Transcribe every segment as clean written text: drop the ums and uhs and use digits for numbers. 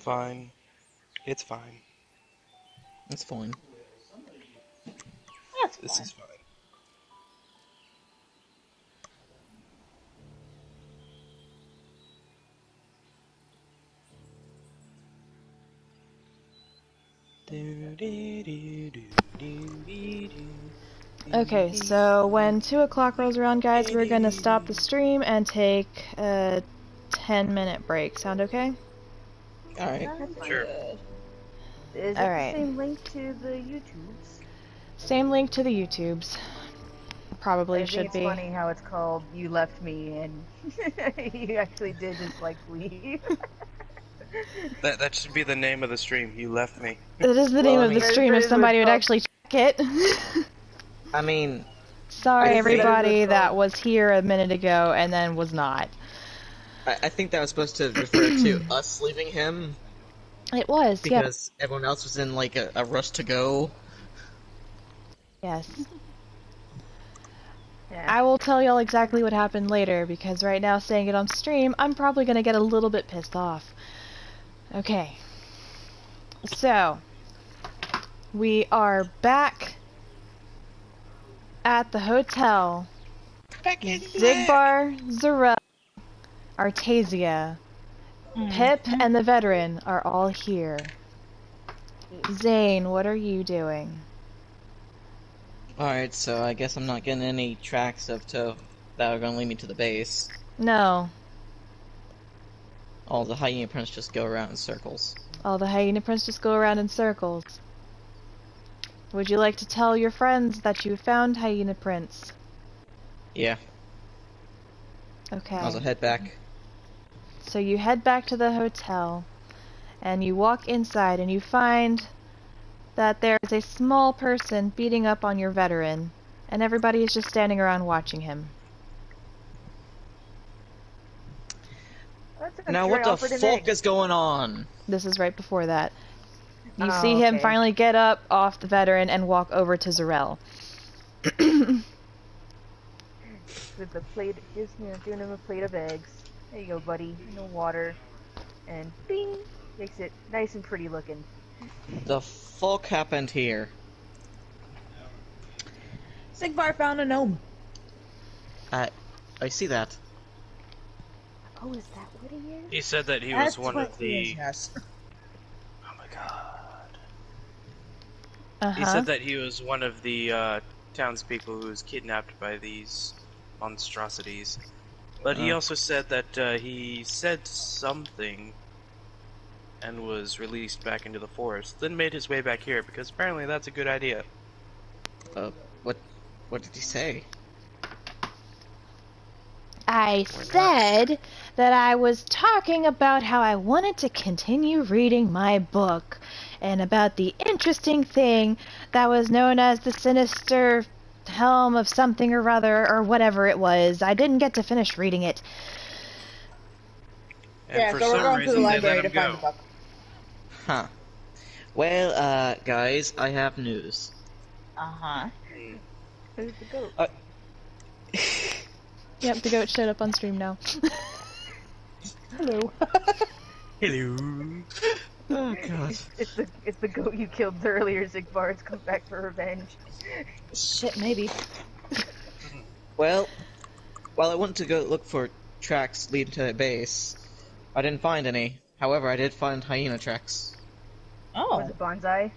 fine. It's fine. It's fine. That's This fine. is fine. Okay, so when 2 o'clock rolls around, guys, we're gonna stop the stream and take a 10-minute break. Sound okay? Alright. Sure. Good. Is Alright. it the same link to the YouTubes? Same link to the YouTubes. Probably I should think it's be. funny how it's called "You Left Me" and you actually did just like leave. That should be the name of the stream. You left me. It is the name of the that stream if is what somebody it's would called. actually check it. I mean, Sorry, I think everybody that that was here a minute ago and then was not. I think that was supposed to refer to us leaving him, It was, yeah. because everyone else was in, like, a rush to go. Yes. Yeah. I will tell y'all exactly what happened later, because right now, saying it on stream, I'm probably gonna get a little bit pissed off. Okay. So, we are back at the hotel. Zigbar, Zarel, Artasia, Pip, and the veteran are all here. Zane, what are you doing? Alright, so I guess I'm not getting any tracks that are gonna lead me to the base. No. All the hyena prints just go around in circles. All the hyena prints just go around in circles. Would you like to tell your friends that you found hyena prints? Yeah, Okay. I'll head back. So you head back to the hotel, and you walk inside, and you find that there is a small person beating up on your veteran, and everybody is just standing around watching him. Now what the fuck is going on? This is right before that. You Oh, see him okay. finally get up off the veteran and walk over to Zarel. With the plate, just giving him a plate of eggs. There you go, buddy. No water, and bing, makes it nice and pretty looking. The fuck happened here? Sigvar found a gnome. I see that. Oh, is that what he is? He said that he That's was one what of he is, the. yes. Oh my god. Uh-huh. He said that he was one of the townspeople who was kidnapped by these monstrosities. But he also said that he said something and was released back into the forest, then made his way back here because apparently that's a good idea. What did he say? I said that I was talking about how I wanted to continue reading my book, and about the interesting thing that was known as the sinister helm of something or other, or whatever it was. I didn't get to finish reading it. And Yeah, for so we're some going to reason the they library let to him find go. the book. Huh. Well, guys, I have news. Uh-huh. Who's the goat? Yep, the goat showed up on stream now. Hello. Hello. Oh god. It's the goat you killed earlier. Zigbar has come back for revenge. Shit, maybe. Well, while I went to go look for tracks leading to the base, I didn't find any. However, I did find hyena tracks. Oh. Was it bonsai?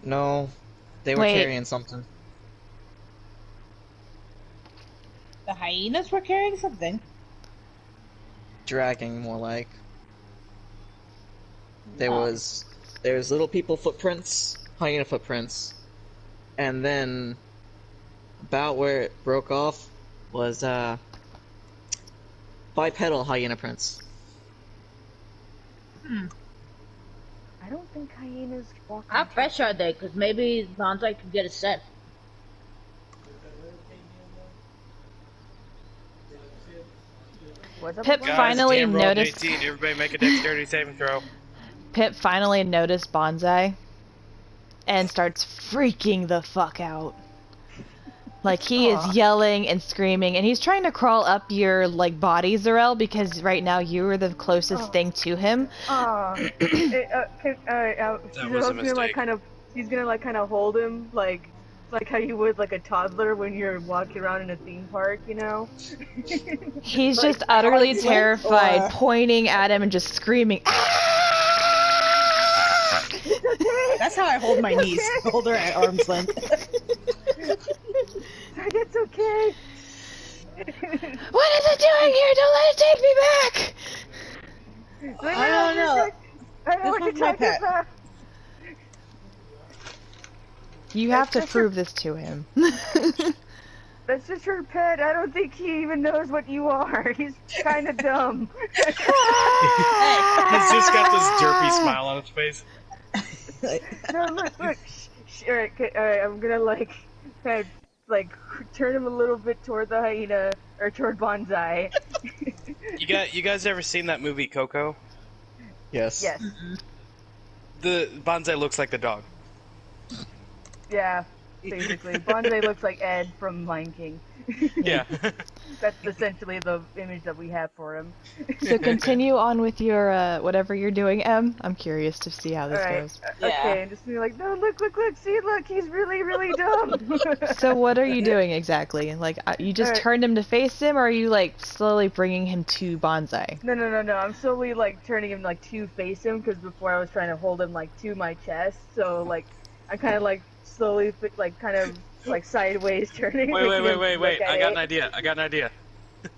No, they were Wait. carrying something. The hyenas were carrying something. Dragging, more like. There's little people footprints, hyena footprints, and then about where it broke off was bipedal hyena prints. I don't think hyenas walk. How fresh are they? Because maybe Bonsai could get a set. What's up Pip with Guys, finally team roll noticed. 18. Everybody make a dexterity saving throw. Pip finally noticed Bonsai and starts freaking the fuck out. Like, he is yelling and screaming, and he's trying to crawl up your, like, body, Zarel, because right now you are the closest thing to him. That was a mistake. He's gonna, like, kind of hold him, like how you would, like, a toddler when you're walking around in a theme park, you know? He's Like, just utterly arms terrified, length, pointing at him and just screaming, "Ah!" That's how I hold my niece. Hold her at arm's length. It's okay. What is it doing here? Don't let it take me back! I don't know. I know what you're This was my talking pet. about. You have to prove this to him. That's just her pet. I don't think he even knows what you are. He's kind of dumb. He's just got this derpy smile on his face. No, look. Alright, I'm gonna, like, kind of, like, turn him a little bit toward the hyena, or toward Bonsai. You guys ever seen that movie Coco? Yes. Yes. The Bonsai looks like the dog. Yeah, basically. Bonsai looks like Ed from Lion King. Yeah. That's essentially the image that we have for him. So continue on with your, whatever you're doing, Em. I'm curious to see how this goes. Okay, and just be like, no, look, see, look, he's really, really dumb. So what are you doing exactly? Like, you just turned him to face him, or are you, like, slowly bringing him to Bonsai? No, I'm slowly, like, turning him, like, to face him, because before I was trying to hold him, like, to my chest, so, like, I'm kind of, like, slowly, like, kind of, like, sideways turning. Wait. I got an idea.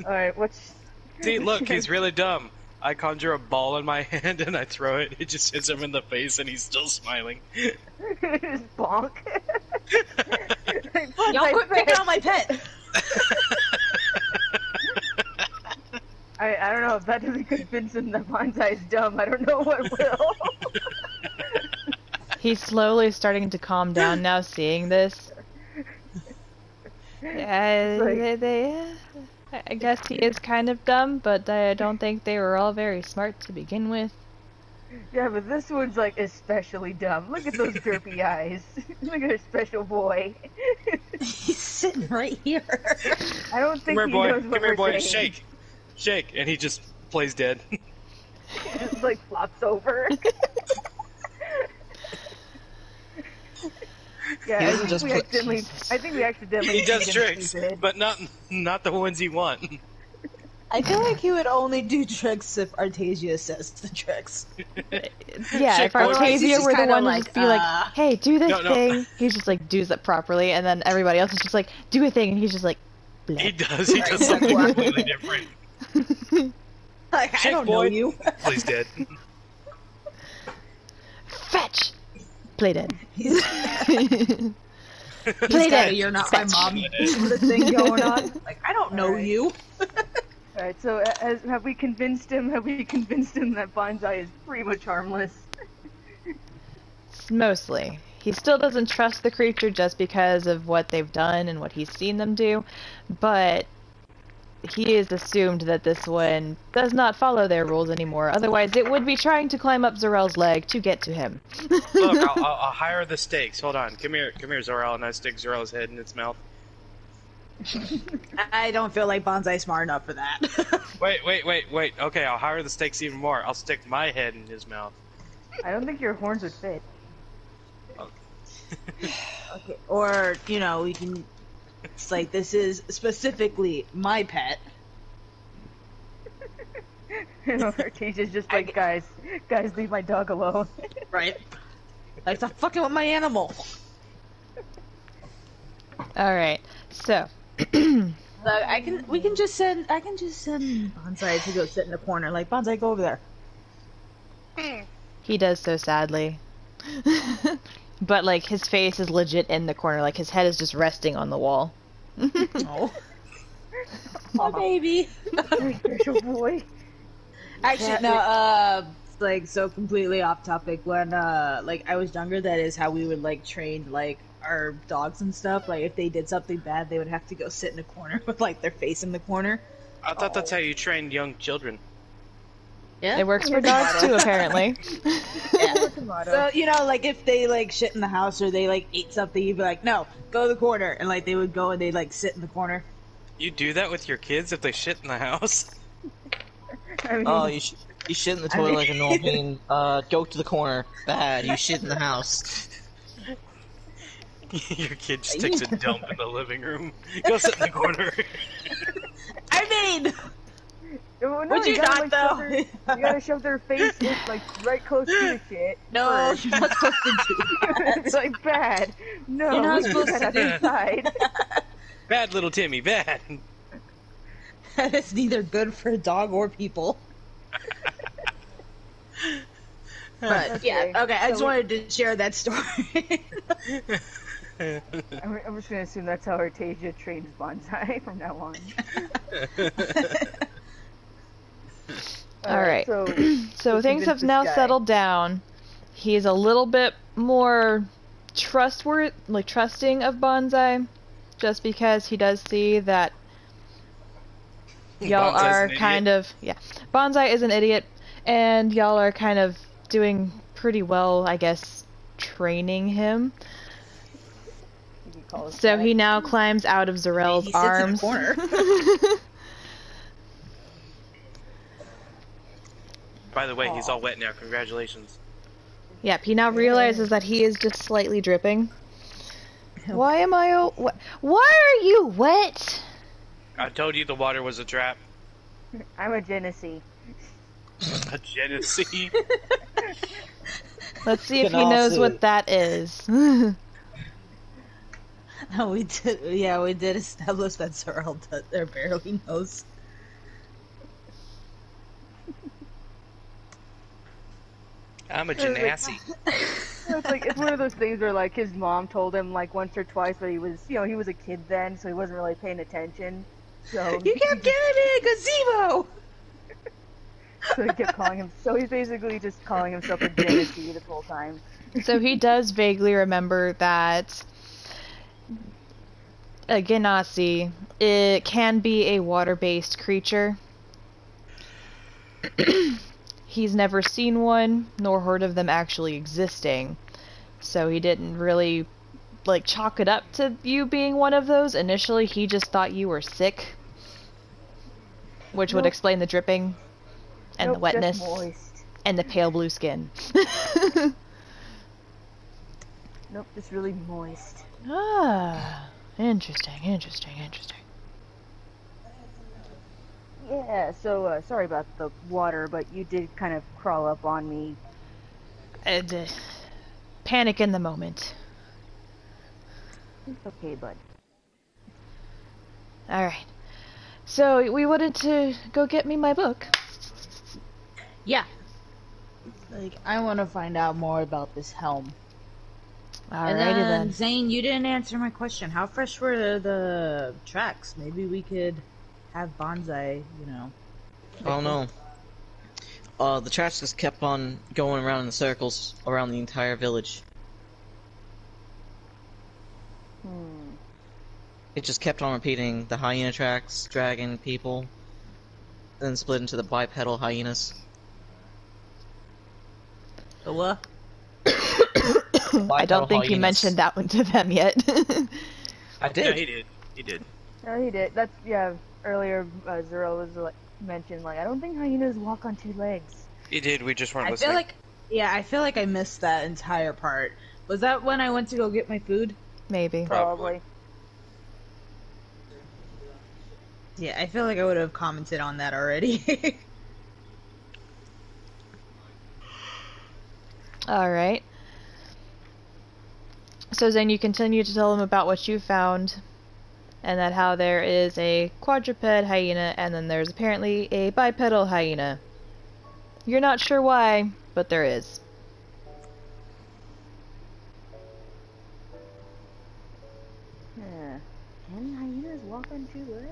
Alright, what's... See, look, he's really dumb. I conjure a ball in my hand and I throw it. It just hits him in the face and he's still smiling. Bonk. Y'all quit picking on my pet! I don't know if that doesn't convince him that Bonsai is dumb. I don't know what will. He's slowly starting to calm down now, seeing this. I guess he is kind of dumb, but I don't think they were all very smart to begin with. Yeah, but this one's, like, especially dumb. Look at those derpy eyes. Look at our special boy. He's sitting right here. I don't think he knows what we're boy, saying. shake, and he just plays dead. Just, like, flops over. Yeah, I think we accidentally He does made him tricks, stupid. but not the ones he want. I feel like he would only do tricks if Artasia says the tricks. Yeah, Shake if boy. Artasia He's were the kinda one to like, just be like, hey, do this No. thing, he's just like, does it properly, and then everybody else is just like, do a thing, and he's just like, bleh. He does something completely different. Like, I Shake don't boy. know you. Plays dead. Fetch! Play dead. He's Play got a dead. "you're not my mom" sort of thing going on. Like, I don't know Alright. you. Alright, so have we convinced him that Bonsai is pretty much harmless? Mostly. He still doesn't trust the creature just because of what they've done and what he's seen them do, but he is assumed that this one does not follow their rules anymore. Otherwise, it would be trying to climb up Zarel's leg to get to him. Look, I'll hire the stakes. Hold on. Come here, Zorel, and I stick Zorel's head in its mouth. I don't feel like Bonsai's smart enough for that. Wait. Okay, I'll hire the stakes even more. I'll stick my head in his mouth. I don't think your horns would fit. Okay, or, you know, we can... It's like, this is specifically my pet. Artesia's just like, guys, leave my dog alone. Right? Like, stop fucking with my animal. Alright, so. We can just send Bonsai to go sit in the corner. Like, Bonsai, go over there. He does so sadly. But, like, his face is legit in the corner. Like, his head is just resting on the wall. Oh. My baby. Special boy. Actually, no, like, so completely off topic. When, like, I was younger, that is how we would, like, train, like, our dogs and stuff. Like, if they did something bad, they would have to go sit in a corner with, like, their face in the corner. I thought that's how you trained young children. Yeah. It works for dogs too, apparently. Yeah. Tomato. So, you know, like if they like shit in the house or they like ate something, you'd be like, no, go to the corner. And like they would go and they'd like sit in the corner. You do that with your kids if they shit in the house? I mean, Oh, you shit in the toilet like a normal bean. Go to the corner. Bad. You shit in the house. Your kid just takes a dump in the living room. Go sit in the corner. I mean, no, would you gotta, not though? You gotta shove their face like right close to the shit. No, first. you're not supposed to do that. It's like bad. No, You're not we supposed do to that do inside. Bad little Timmy, bad. That is neither good for a dog or people. But yeah, okay. I just wanted to share that story. I'm just gonna assume that's how Artasia trains bonsai from now on. Alright. So, So things have now settled down. He's a little bit more trusting of Bonsai, just because he does see that y'all Bonsai's are an kind of Bonsai is an idiot, and y'all are kind of doing pretty well, I guess, training him. you can call it So that. he now climbs out of Zarel's He sits arms. in the corner. By the way, he's all wet now. Congratulations. Yep, he now realizes that he is just slightly dripping. Why am I why are you wet? I told you the water was a trap. I'm a Genesee. A Genesee. Let's see if he knows what that is. No, we did. Yeah, we did establish that Sorrel barely knows. I'm a Genasi. It's one of those things where like his mom told him like once or twice, but he was he was a kid then, so he wasn't really paying attention. So You kept giving me a gazebo. so he kept calling him. So he's basically just calling himself a Genesee this whole time. So he does vaguely remember that a Genasi, it can be a water-based creature. He's never seen one, nor heard of them actually existing. So he didn't really, chalk it up to you being one of those. Initially, he just thought you were sick. Which would explain the dripping, and the wetness, Just moist. and the pale blue skin. Nope, just really moist. Ah, interesting. Yeah, so sorry about the water, but you did kind of crawl up on me. Panic in the moment. It's okay, bud. Alright. So, we wanted to go get me my book. Yeah. I want to find out more about this helm. Alrighty And then. then, Zane, you didn't answer my question. How fresh were the tracks? Maybe we could have Bonsai, Oh no. The tracks just kept on going around in circles around the entire village. It just kept on repeating the hyena tracks, dragging people, then split into the bipedal hyenas. The what? I don't think you mentioned that one to them yet. I did. Yeah, he did. He did. No, he did. That's earlier Zero was mentioned I don't think hyenas walk on two legs. He did. We just weren't I listening. feel like I missed that entire part. Was that when I went to go get my food? Maybe. Probably. Yeah, I feel like I would have commented on that already. Alright. So then you continue to tell them about what you found, and that how there is a quadruped hyena, and then there's apparently a bipedal hyena. You're not sure why, but there is. Yeah. Can hyenas walk on two legs?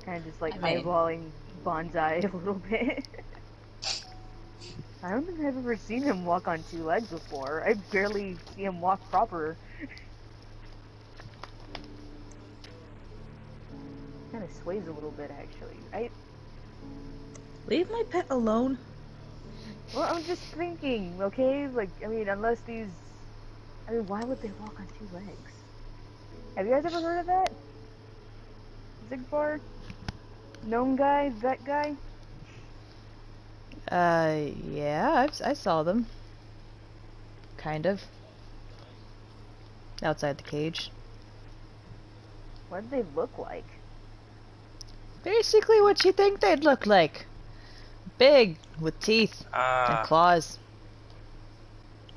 Kind of just I mean- eyeballing Bonsai a little bit. I don't think I've ever seen him walk on two legs before. I barely see him walk proper. Kind of sways a little bit, actually. Leave my pet alone. Well, I'm just thinking, okay? Like, I mean, unless these... I mean, why would they walk on 2 legs? Have you guys ever heard of that? Zigbar? Gnome guy? Vet guy? Yeah, I saw them. Kind of. Outside the cage. What do they look like? Basically what you think they'd look like. Big, with teeth and claws.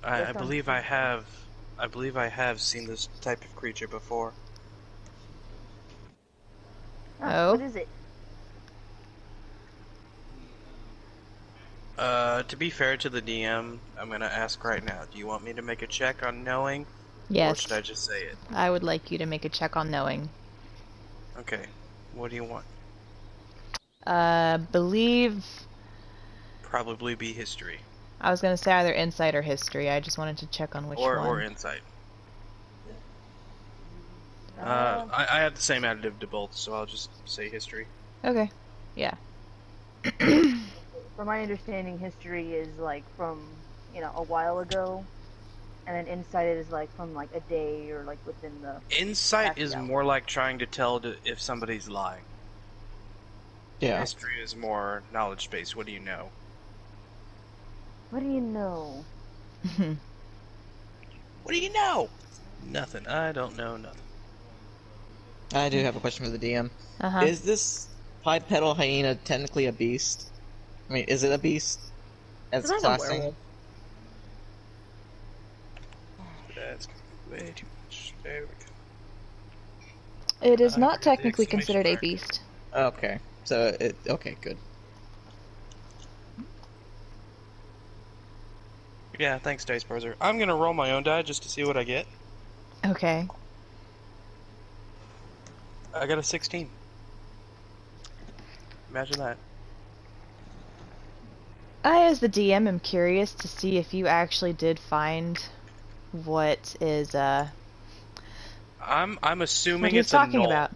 I believe I have seen this type of creature before. Oh? What is it? To be fair to the DM, I'm gonna ask right now. Do you want me to make a check on knowing? Yes. Or should I just say it? I would like you to make a check on knowing. Okay. What do you want? Believe... Probably be history. I was gonna say either insight or history. I just wanted to check on which one. Or insight. I have the same additive to both, so I'll just say history. Okay. Yeah. From my understanding, history is like from, you know, a while ago, and then insight is like from like a day or like within the... Insight is hour. more like trying to tell if somebody's lying. Yeah. History is more knowledge based. What do you know? What do you know? What do you know? Nothing. I don't know nothing. I do have a question for the DM. Uh-huh. Is this bipedal hyena technically a beast? I mean, is it a beast? As It's like a classing? werewolf. That's way too much. There we go. It is not The technically exclamation considered a mark. beast. Okay. So, okay, good. Yeah, thanks, Dice Browser. I'm gonna roll my own die just to see what I get. Okay. I got a 16. Imagine that. I, as the DM, am curious to see if you actually did find what is, I'm assuming what he was it's a talking null. about.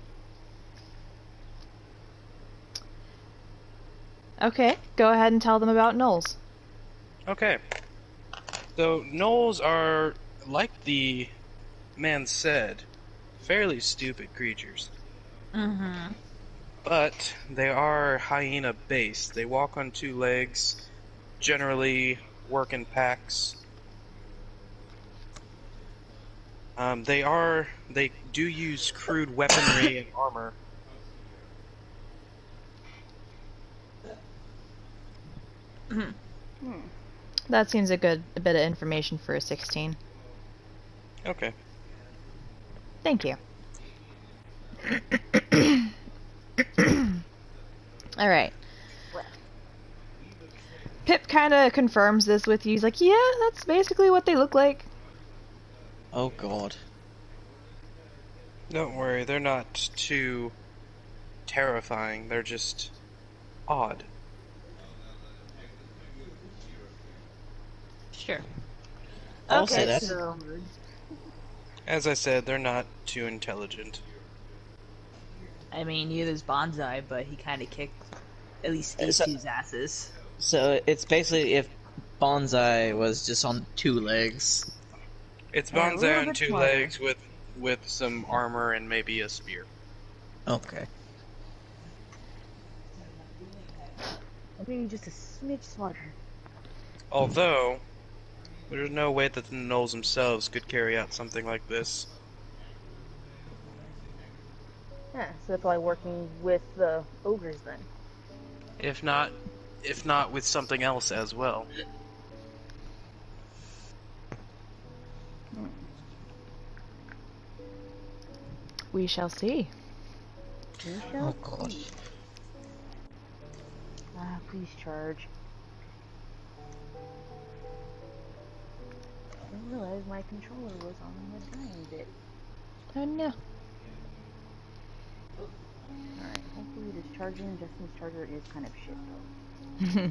Okay, go ahead and tell them about gnolls. Okay. So, gnolls are, like the man said, fairly stupid creatures. Mm-hmm. But they are hyena-based. They walk on 2 legs, generally work in packs. They do use crude weaponry and armor. That seems a bit of information for a 16. Okay. Thank you. Alright. Pip kind of confirms this with you. He's like, yeah, that's basically what they look like. Oh god. Don't worry, they're not too terrifying. They're just odd. Sure. I'll say that. So, As I said, they're not too intelligent. I mean, neither's Bonsai, but he kind of kicked at least these So- two's asses. So, it's basically if Bonsai was just on 2 legs. It's And a Bonsai little on bit 2 smarter. legs with some armor and maybe a spear. Okay. Maybe just a smidge smarter. Although, there's no way that the gnolls themselves could carry out something like this. Yeah, so they're probably working with the ogres then. If not with something else as well. We shall see. We shall Oh god. see. Please charge. I didn't realize my controller was on the dying bit. Oh no. Alright, hopefully this charging. Justin's charger is kind of shit though.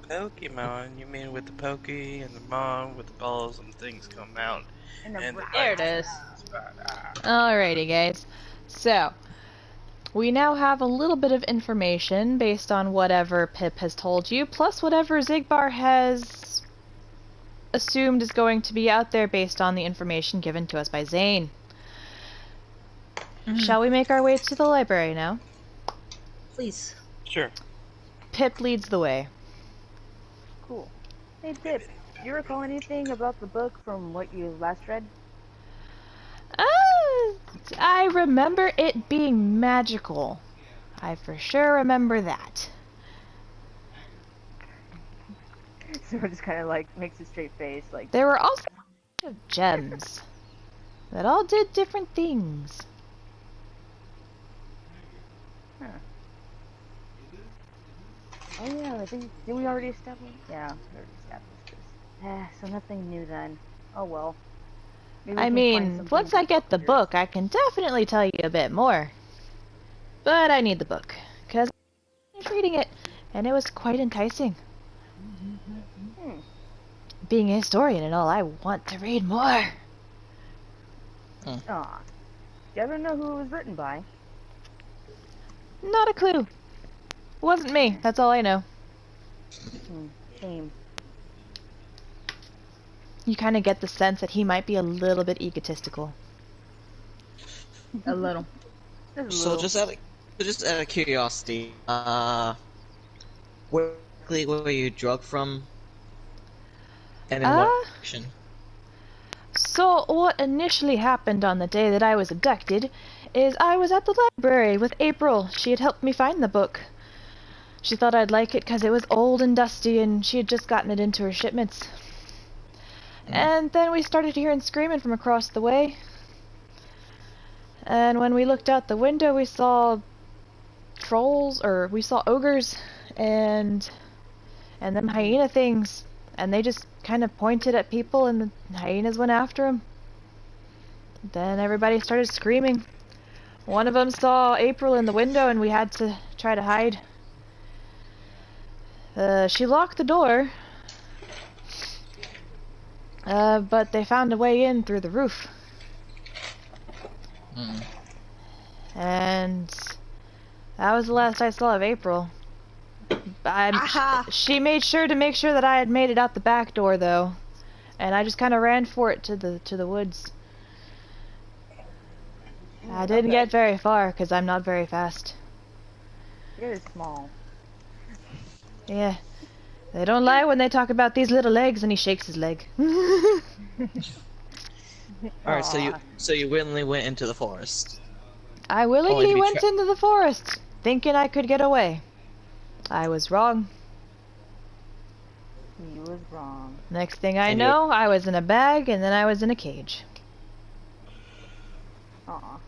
Pokemon, you mean with the pokey and the mom with the balls and things come out. And the And rat. There it is. Alrighty, guys. So, We now have a little bit of information based on whatever Pip has told you, plus whatever Zigbar has assumed is going to be out there based on the information given to us by Zane. Shall we make our way to the library now? Please. Sure. Pip leads the way. Cool. Hey, Pip, do you recall anything about the book from what you last read? I remember it being magical. I for sure remember that. So it just kind of like makes a straight face, like. There were also gems that all did different things. Huh. Oh yeah, I think did we already establish? Yeah, we already established this. So nothing new then. Oh well. Maybe we I can find mean, something once I get the clear. book, I can definitely tell you a bit more. But I need the book, because I was reading it, and it was quite enticing. Hmm. Being a historian and all, I want to read more. Aw. Do you ever know who it was written by? Not a clue. Wasn't me, that's all I know. Shame. You kind of get the sense that he might be a little bit egotistical. A little. Just a So little. just out of curiosity, where exactly were you drugged from? And in what direction? So what initially happened on the day that I was abducted is I was at the library with April. She had helped me find the book. She thought I'd like it because it was old and dusty and she had just gotten it into her shipments. And then we started hearing screaming from across the way. And when we looked out the window, we saw trolls, or we saw ogres, and them hyena things. And they just kind of pointed at people, and the hyenas went after them. Then everybody started screaming. One of them saw April in the window, and we had to try to hide. She locked the door. But they found a way in through the roof. And that was the last I saw of April. She made sure to make sure that I had made it out the back door, though. And I just kind of ran for it to the woods. I didn't get very far, because I'm not very fast. You're small. Yeah. They don't lie when they talk about these little legs, and he shakes his leg. Alright, so you willingly went into the forest. I Only willingly to be went into the forest, thinking I could get away. I was wrong. You was wrong. Next thing I And know, I was in a bag, and then I was in a cage. Aw.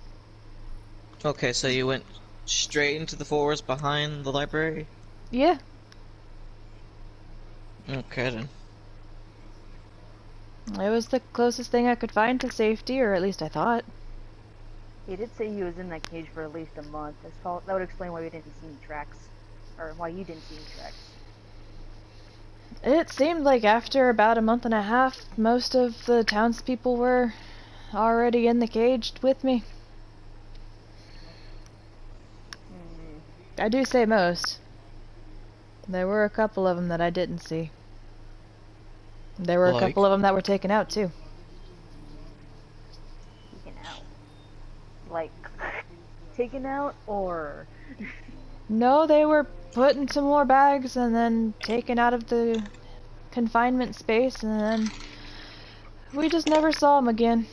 Okay, so you went straight into the forest behind the library? Yeah. Okay then. It was the closest thing I could find to safety, or at least I thought. He did say he was in that cage for at least a month. That would explain why we didn't see any tracks. Or why you didn't see any tracks. It seemed like after about a month and a half, most of the townspeople were already in the cage with me. I do say most. There were a couple of them that I didn't see. There were a couple of them that were taken out, too. Taken out. Like, taken out, or... No, they were put in some more bags and then taken out of the confinement space, and then we just never saw them again.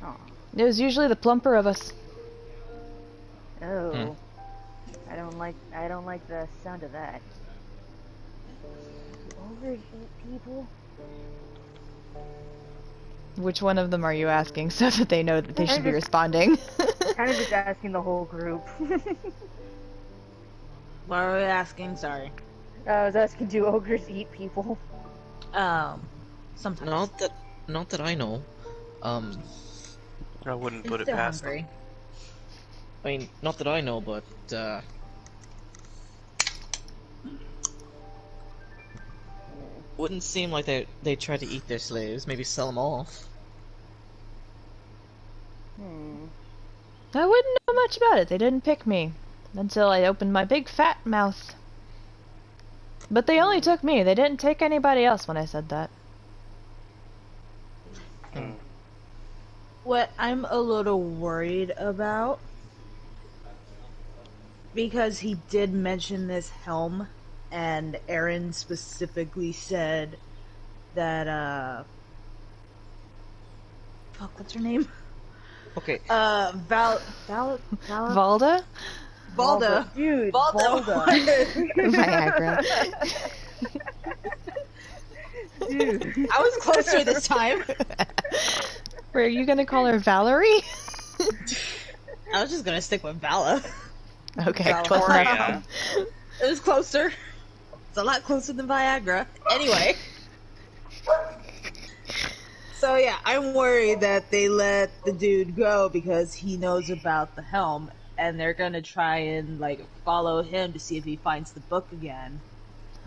Aw. It was usually the plumper of us. Oh. I don't like the sound of that. Ogres eat people? Which one of them are you asking so that they know that they should be responding? Kind of just asking the whole group. What are we asking? Sorry. I was asking, do ogres eat people? Sometimes. Not that I know. I wouldn't put it They're past hungry. I mean, not that I know, but wouldn't seem like they try to eat their slaves. Maybe sell them off. I wouldn't know much about it. They didn't pick me until I opened my big fat mouth. But they only took me. They didn't take anybody else when I said that. What I'm a little worried about, because he did mention this helm, and Aaron specifically said that, fuck, what's her name? Okay. Valda? Valda? Dude, Valda. Viagra. Dude. I was closer this time. Were you gonna call her Valerie? I was just gonna stick with Vala. Okay, close Victoria. enough. It was closer. It's a lot closer than Viagra. Anyway. So yeah, I'm worried that they let the dude go because he knows about the helm, and they're gonna try and like follow him to see if he finds the book again.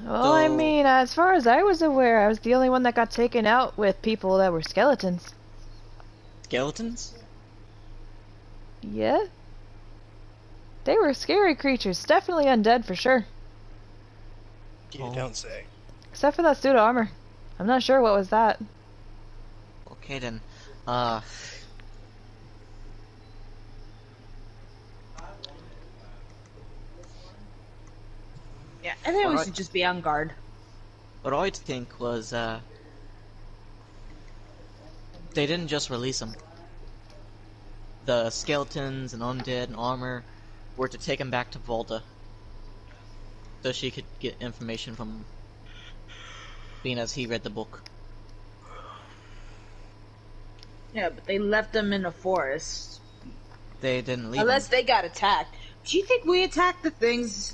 Well, I So- mean, as far as I was aware, I was the only one that got taken out with people that were skeletons. Skeletons? Yeah? They were scary creatures. Definitely undead for sure. You don't say. Except for that suit of armor. I'm not sure what was that. Okay then. Yeah, I think we Alright. should just be on guard. What I think was, they didn't just release him. The skeletons and undead and armor were to take him back to Volta, so she could get information from, being as he read the book. Yeah, but they left them in a forest. They didn't leave Unless him. they got attacked. Do you think we attacked the things?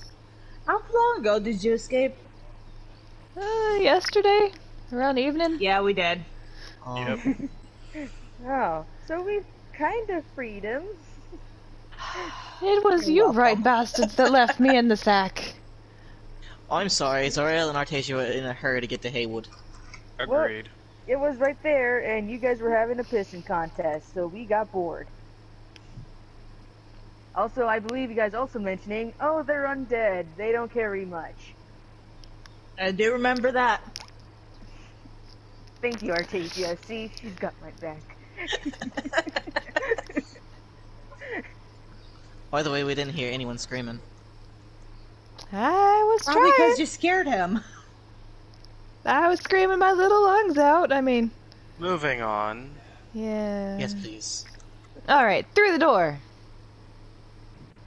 How long ago did you escape? Yesterday? Around evening? Yeah, we did. Yep. Oh, so we kind of freed him. It was you right bastards that left me in the sack. I'm sorry, Zoriel and Artesia were in a hurry to get to Haywood. Agreed. It was right there, and you guys were having a pissing contest, so we got bored. Also, I believe you guys also mentioning, oh, they're undead. They don't carry much. I do remember that. Thank you, Artesia. See, she's got my back. By the way, we didn't hear anyone screaming. I was Oh, trying. because you scared him. I was screaming my little lungs out. I mean, Moving on. yeah. Yes, please. Alright, through the door.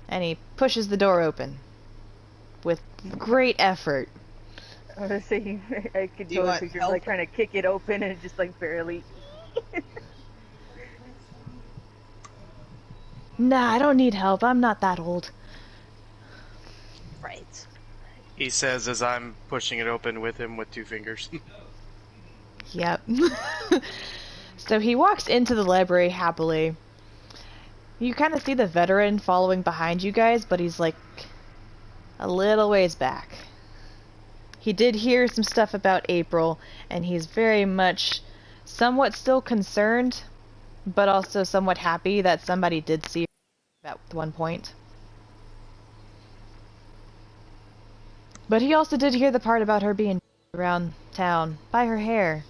And he pushes the door open. With great effort. I was saying, I could Do you totally want picture help? like trying to kick it open and just like barely. Nah, I don't need help. I'm not that old. Right. He says as I'm pushing it open with him with 2 fingers. Yep. So he walks into the library happily. You kind of see the veteran following behind you guys, but he's like a little ways back. He did hear some stuff about April, and he's very much somewhat still concerned, but also somewhat happy that somebody did see her at one point. But he also did hear the part about her being around town by her hair.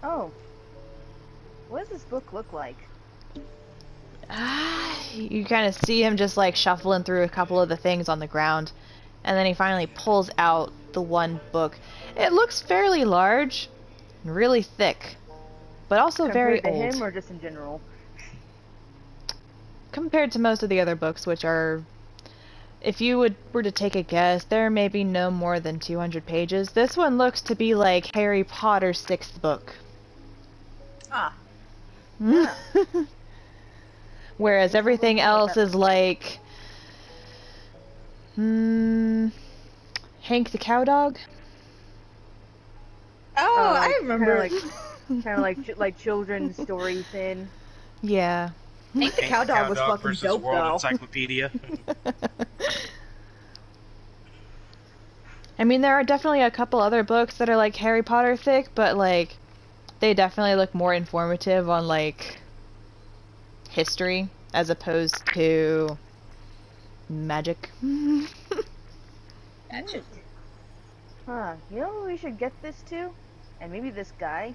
Oh. What does this book look like? You kind of see him just like shuffling through a couple of the things on the ground, and then he finally pulls out the one book. It looks fairly large, and really thick, but also very Compared to old him or just in general? compared to most of the other books, which are, if you were to take a guess, there may be no more than 200 pages. This one looks to be like Harry Potter's 6th book. Ah. Whereas everything else is like Hank the Cowdog. Oh, I remember. Kind of like children's story thin. Yeah. Hank the Cow Dog was fucking versus dope, World though. Encyclopedia. I mean, there are definitely a couple other books that are like Harry Potter thick, but like they definitely look more informative on like history as opposed to magic. Gotcha. Huh. You know who we should get this to? And maybe this guy?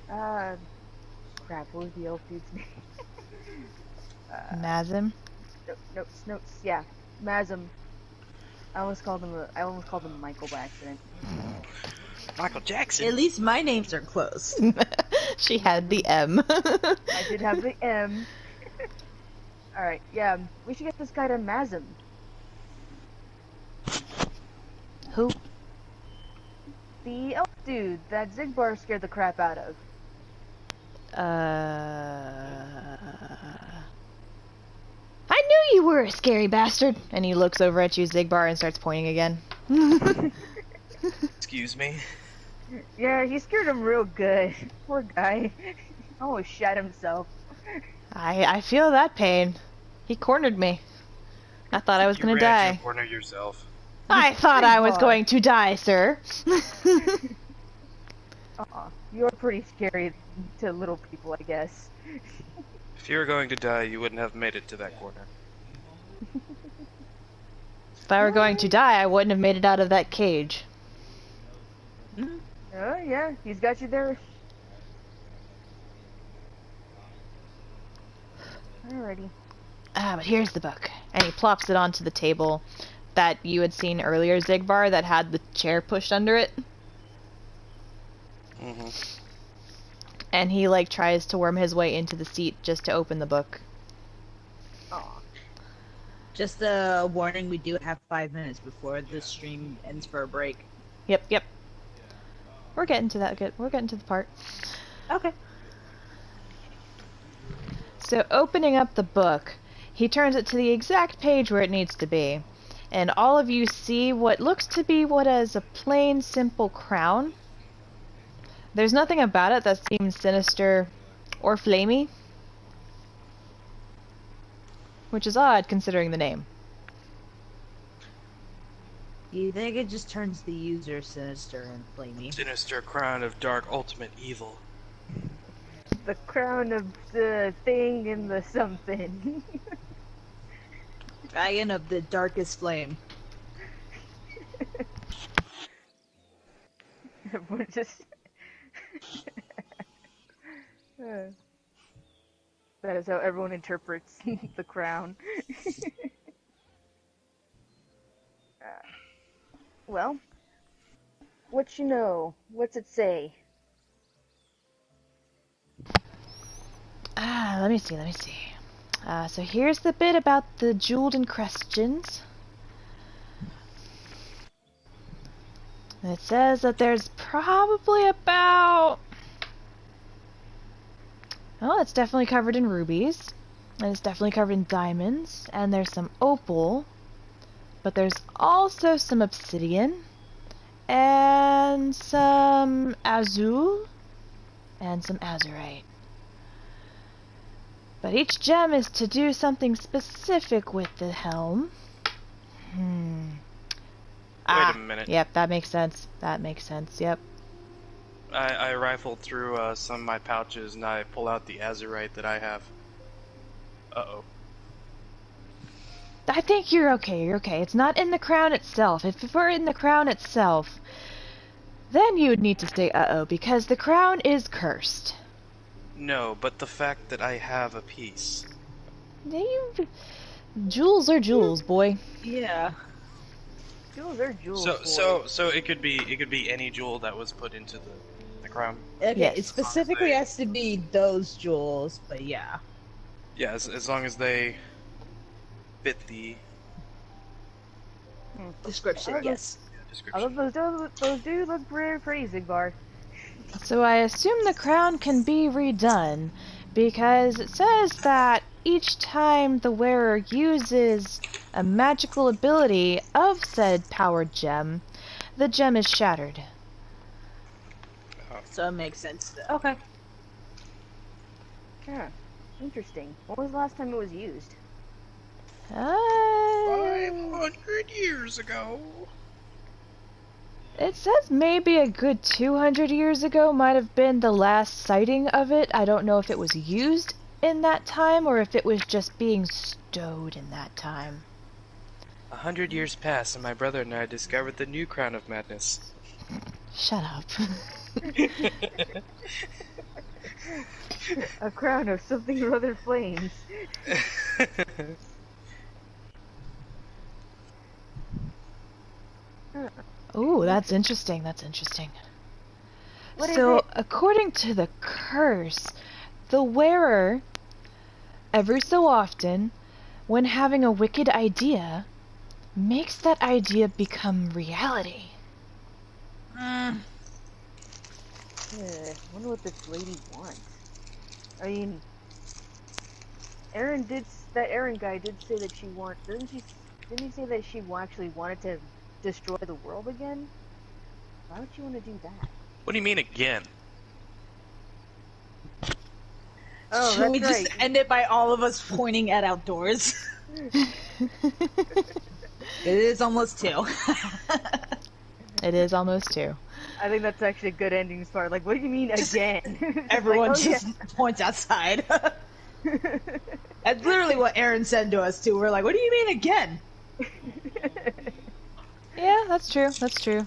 Crap, what was the elf dude's name? Nazim? Notes, yeah. Mazim. I almost called him Michael by accident. Michael Jackson. At least my names are close. She had the M. I did have the M. Alright, yeah, we should get this guy to Mazim. Who? The elf dude that Zigbar scared the crap out of. I knew you were a scary bastard! And he looks over at you, Zigbar, and starts pointing again. Excuse me. Yeah, he scared him real good. Poor guy. Almost shat himself. I feel that pain. He cornered me. I thought I was gonna die. You corner yourself. I thought I was going to die, sir. You're pretty scary to little people, I guess. If you were going to die, you wouldn't have made it to that corner. If I were going to die, I wouldn't have made it out of that cage. Oh, yeah, he's got you there. Alrighty. But here's the book. And he plops it onto the table that you had seen earlier, Zigbar, that had the chair pushed under it. Mm-hmm. And he, tries to worm his way into the seat just to open the book. Aw. Just a warning, we do have 5 minutes before the stream ends for a break. Yep. We're getting to that. We're getting to the part. Okay. So, opening up the book, he turns it to the exact page where it needs to be. And all of you see what looks to be what is a plain, simple crown. There's nothing about it that seems sinister or flamey. Which is odd, considering the name. You think it just turns the user sinister and flamey? Sinister crown of dark ultimate evil. The crown of the thing and the something. Dragon of the darkest flame. Everyone just... That is how everyone interprets the crown. Well, what you know? What's it say? Let me see. So here's the bit about the jeweled encrustions. And it says that there's probably about... Oh, it's definitely covered in rubies. And it's definitely covered in diamonds. And there's some opal. But there's also some obsidian. And some azul. And some azurite. But each gem is to do something specific with the helm. Wait a minute. Yep, that makes sense. Yep. I rifled through some of my pouches and I pull out the azurite that I have. Uh-oh. I think you're okay. It's not in the crown itself. If it were in the crown itself, then you would need to say uh-oh, because the crown is cursed. No, but the fact that I have a piece. Jewels are jewels, boy. Yeah. Jewels are jewels. So it could be any jewel that was put into the crown. Okay, Yes. it specifically has to be those jewels, but yeah. Yeah, as long as they fit the Description, yes. description. Those do look pretty, Zigbar. So I assume the crown can be redone, because it says that each time the wearer uses a magical ability of said powered gem, the gem is shattered. So it makes sense. Okay. Huh. Interesting. When was the last time it was used? 500 years ago. It says maybe a good 200 years ago might have been the last sighting of it. I don't know if it was used in that time, or if it was just being stowed in that time. 100 years passed, and my brother and I discovered the new crown of madness. Shut up. A crown of something or other flames. Ooh, that's interesting. That's interesting. What is So, it? according to the curse, the wearer, every so often, when having a wicked idea, makes that idea become reality. Wonder what this lady wants. I mean, that Aaron guy did say that she didn't he say that she actually wanted to destroy the world again? Why would she want to do that? What do you mean again? Oh, Should that's we right. just end it by all of us pointing at outdoors? It is almost 2. It is almost 2. I think that's actually a good ending part. Like, what do you mean again? Just Everyone like, oh, just points outside. That's literally what Aaron said to us too. We're like, what do you mean again? Yeah, that's true. That's true.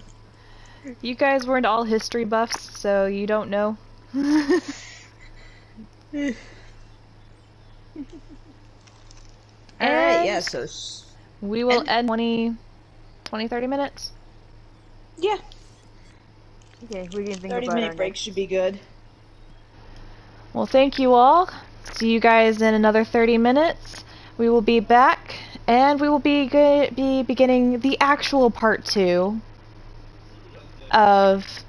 You guys weren't all history buffs, so you don't know. Alright, yeah, And so... we will end 30 minutes. Yeah, Okay, we can think 30 about minute our break next. should be good. Well, thank you all. See you guys in another 30 minutes. We will be back, and we will be beginning the actual part 2 of...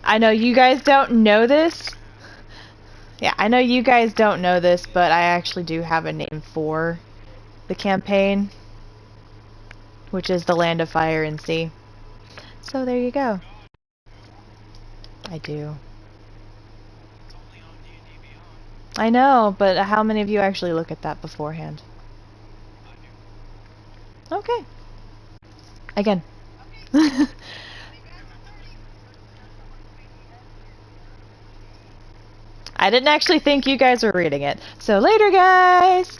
I know you guys don't know this. Yeah, I know you guys don't know this, but I actually do have a name for the campaign, which is the Land of Fire and Sea. So there you go. I do. I know, but how many of you actually look at that beforehand? Okay. Again. I didn't actually think you guys were reading it. So later, guys!